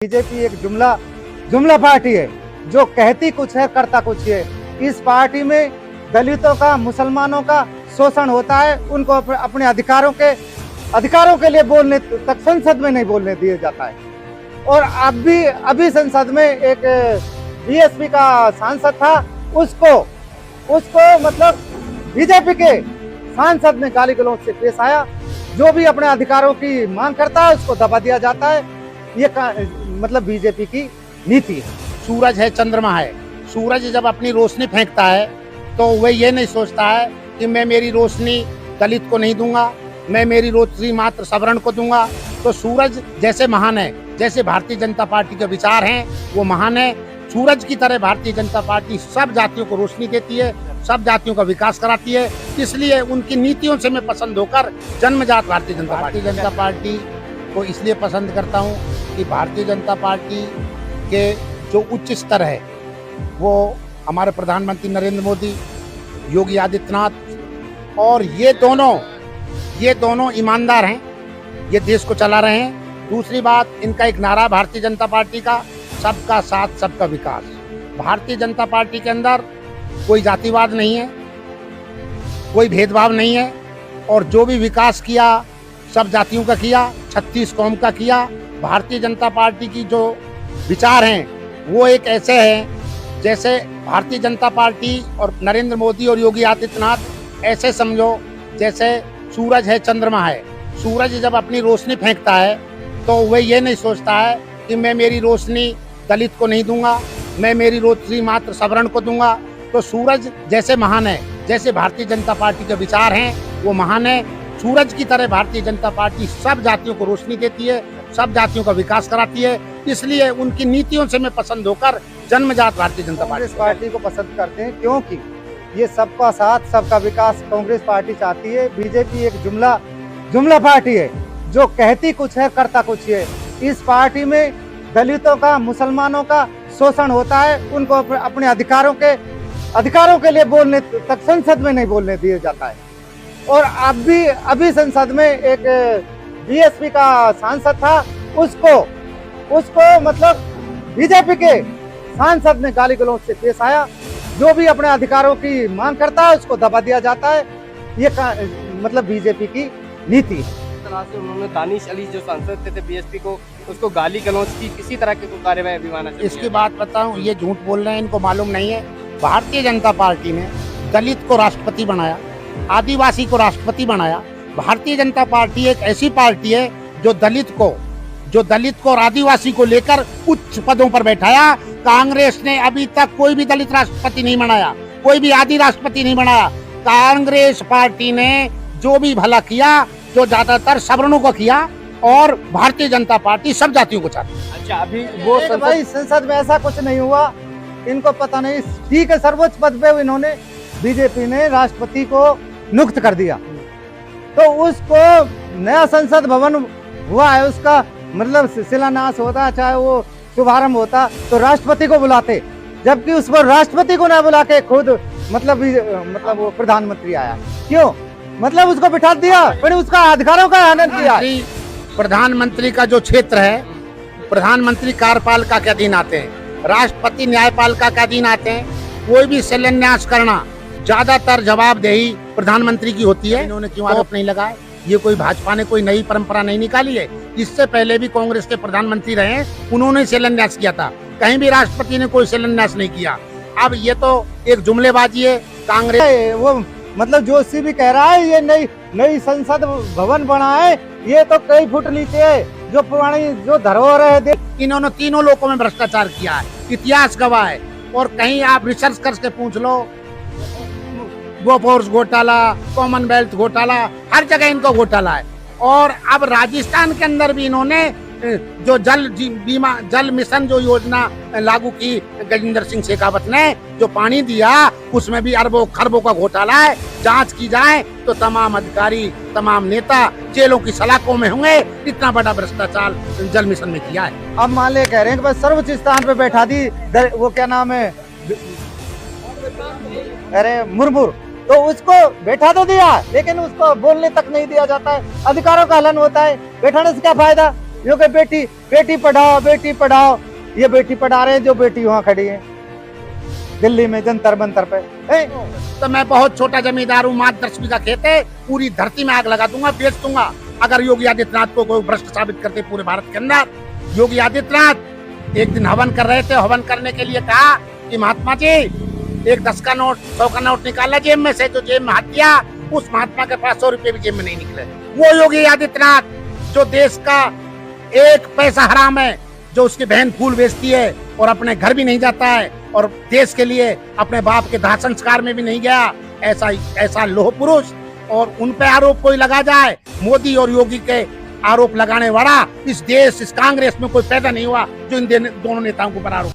BJP एक जुमला party है जो कहती कुछ है करता कुछ है। इस पार्टी में दलितों का, मुसलमानों का शोषण होता है। उनको अपने अधिकारों के लिए बोलने तक संसद में नहीं बोलने दिया जाता है। और अभी संसद में एक बीएसपी का सांसद था, उसको मतलब बीजेपी के सांसद ने गाली गलौज से पेश आया। जो भी अपने अधिकारों की मांग करता है उसको दबा दिया जाता है। ये मतलब बीजेपी की नीति है। सूरज है, चंद्रमा है। सूरज जब अपनी रोशनी फेंकता है तो वह ये नहीं सोचता है कि मैं मेरी रोशनी दलित को नहीं दूंगा, मैं मेरी रोशनी मात्र सवर्ण को दूंगा। तो सूरज जैसे महान है, जैसे भारतीय जनता पार्टी के विचार हैं वो महान है। सूरज की तरह भारतीय जनता पार्टी सब जातियों को रोशनी देती है, सब जातियों का विकास कराती है। इसलिए उनकी नीतियों से मैं पसंद होकर जन्मजात भारतीय जनता पार्टी को इसलिए पसंद करता हूँ कि भारतीय जनता पार्टी के जो उच्च स्तर है वो हमारे प्रधानमंत्री नरेंद्र मोदी, योगी आदित्यनाथ और ये दोनों ईमानदार हैं, ये देश को चला रहे हैं। दूसरी बात, इनका एक नारा भारतीय जनता पार्टी का, सबका साथ सबका विकास। भारतीय जनता पार्टी के अंदर कोई जातिवाद नहीं है, कोई भेदभाव नहीं है और जो भी विकास किया सब जातियों का किया, 36 कौम का किया। भारतीय जनता पार्टी की जो विचार हैं वो एक ऐसे हैं जैसे भारतीय जनता पार्टी और नरेंद्र मोदी और योगी आदित्यनाथ ऐसे समझो जैसे सूरज है, चंद्रमा है। सूरज जब अपनी रोशनी फेंकता है तो वह ये नहीं सोचता है कि मैं मेरी रोशनी दलित को नहीं दूंगा, मैं मेरी रोशनी मात्र सवर्ण को दूंगा। तो सूरज जैसे महान है, जैसे भारतीय जनता पार्टी के विचार हैं वो महान है। सूरज की तरह भारतीय जनता पार्टी सब जातियों को रोशनी देती है, सब जातियों का विकास कराती है। इसलिए उनकी नीतियों से मैं पसंद होकर जन्मजात भारतीय जनता पार्टी को पसंद करते हैं, क्योंकि ये सबका साथ सबका विकास कांग्रेस पार्टी चाहती है। बीजेपी एक जुमला पार्टी है जो कहती कुछ है करता कुछ है। इस पार्टी में दलितों का, मुसलमानों का शोषण होता है। उनको अपने अधिकारों के लिए बोलने तक संसद में नहीं बोलने दिया जाता है। और अभी संसद में एक बीएसपी का सांसद था, उसको मतलब बीजेपी के सांसद ने गाली गलौज से पेश आया। जो भी अपने अधिकारों की मांग करता है उसको दबा दिया जाता है। ये मतलब बीजेपी की नीति है। तरह से उन्होंने दानिश अली जो सांसद थे बीएसपी को, उसको गाली गलौज की, किसी तरह की कोई कार्यवाही अभी माना चाहिए? इसकी बात बताऊं, ये झूठ बोल रहे हैं, इनको मालूम नहीं है। भारतीय जनता पार्टी ने दलित को राष्ट्रपति बनाया, आदिवासी को राष्ट्रपति बनाया। भारतीय जनता पार्टी एक ऐसी पार्टी है जो दलित को और आदिवासी को लेकर उच्च पदों पर बैठाया। कांग्रेस ने अभी तक कोई भी दलित राष्ट्रपति नहीं बनाया, कोई भी आदि राष्ट्रपति नहीं बनाया। कांग्रेस पार्टी ने जो भी भला किया, जो ज्यादातर सवर्णों को किया, और भारतीय जनता पार्टी सब जातियों को चाहती है। अच्छा, अभी वो संसद में ऐसा कुछ नहीं हुआ, इनको पता नहीं। ठीक है, सर्वोच्च पद पे इन्होंने बीजेपी ने राष्ट्रपति को नियुक्त कर दिया, तो उसको नया संसद भवन हुआ है, उसका मतलब शिलान्यास होता, चाहे वो शुभारंभ होता तो राष्ट्रपति को बुलाते, जबकि उस पर राष्ट्रपति को न बुला के खुद मतलब वो प्रधानमंत्री आया। क्यों? मतलब उसको बिठा दिया, फिर उसका अधिकारों का हनन किया। प्रधानमंत्री का जो क्षेत्र है, प्रधानमंत्री कार्यपालिका के अधीन आते हैं, राष्ट्रपति न्यायपालिका के अधीन आते हैं। कोई भी शिलान्यास करना ज्यादातर जवाबदेही प्रधानमंत्री की होती है। इन्होंने क्यों आरोप नहीं लगाए? ये कोई भाजपा ने कोई नई परंपरा नहीं निकाली है। इससे पहले भी कांग्रेस के प्रधानमंत्री रहे हैं, उन्होंने शिलान्यास किया था। कहीं भी राष्ट्रपति ने कोई शिलान्यास नहीं किया। अब ये तो एक जुमलेबाजी है कांग्रेस। वो मतलब जोशी भी कह रहा है ये नई संसद भवन बना है, ये तो कई फुट नीचे है जो पुरानी जो धरोहर है। इन्होंने तीनों लोगों में भ्रष्टाचार किया है, इतिहास गवाह है। और कहीं आप रिसर्च करके पूछ लो, बोफोर्स घोटाला, कॉमनवेल्थ घोटाला, हर जगह इनको घोटाला है। और अब राजस्थान के अंदर भी इन्होंने जो जल मिशन जो योजना लागू की गजेंद्र सिंह शेखावत ने, जो पानी दिया, उसमें भी अरबों खरबों का घोटाला है। जांच की जाए तो तमाम अधिकारी, तमाम नेता जेलों की सलाखों में होंगे। इतना बड़ा भ्रष्टाचार जल मिशन में किया है। अब मान ले कह रहे हैं कि बस सर्वोच्च स्थान पे बैठा दी, वो क्या नाम है, अरे मुर्मू, तो उसको बैठा तो दिया लेकिन उसको बोलने तक नहीं दिया जाता है। अधिकारों का हनन होता है, बैठाने से क्या फायदा? जो कि बेटी बेटी पढ़ाओ, ये बेटी पढ़ा रहे हैं जो बेटी वहां खड़ी है दिल्ली में जंतर मंतर पे। तो मैं बहुत छोटा जमींदार हूँ, मात्र 10 बीघा खेत है, पूरी धरती में आग लगा दूंगा, बेच दूंगा अगर योगी आदित्यनाथ को कोई भ्रष्ट साबित करते पूरे भारत के अंदर। योगी आदित्यनाथ एक दिन हवन कर रहे थे, हवन करने के लिए कहा कि महात्मा जी एक 10 का नोट 100 का नोट निकाला जेब में से, जो जेब में हाथ दिया उस महात्मा के पास 100 रुपए भी जेब में नहीं निकले। वो योगी आदित्यनाथ जो देश का 1 पैसा हराम है, जो उसकी बहन फूल बेचती है और अपने घर भी नहीं जाता है और देश के लिए अपने बाप के दाह संस्कार में भी नहीं गया, ऐसा लोह पुरुष, और उन पे आरोप कोई लगा जाए, मोदी और योगी के आरोप लगाने वाला इस देश, इस कांग्रेस में कोई पैदा नहीं हुआ जो इन दोनों नेताओं को पर आरोप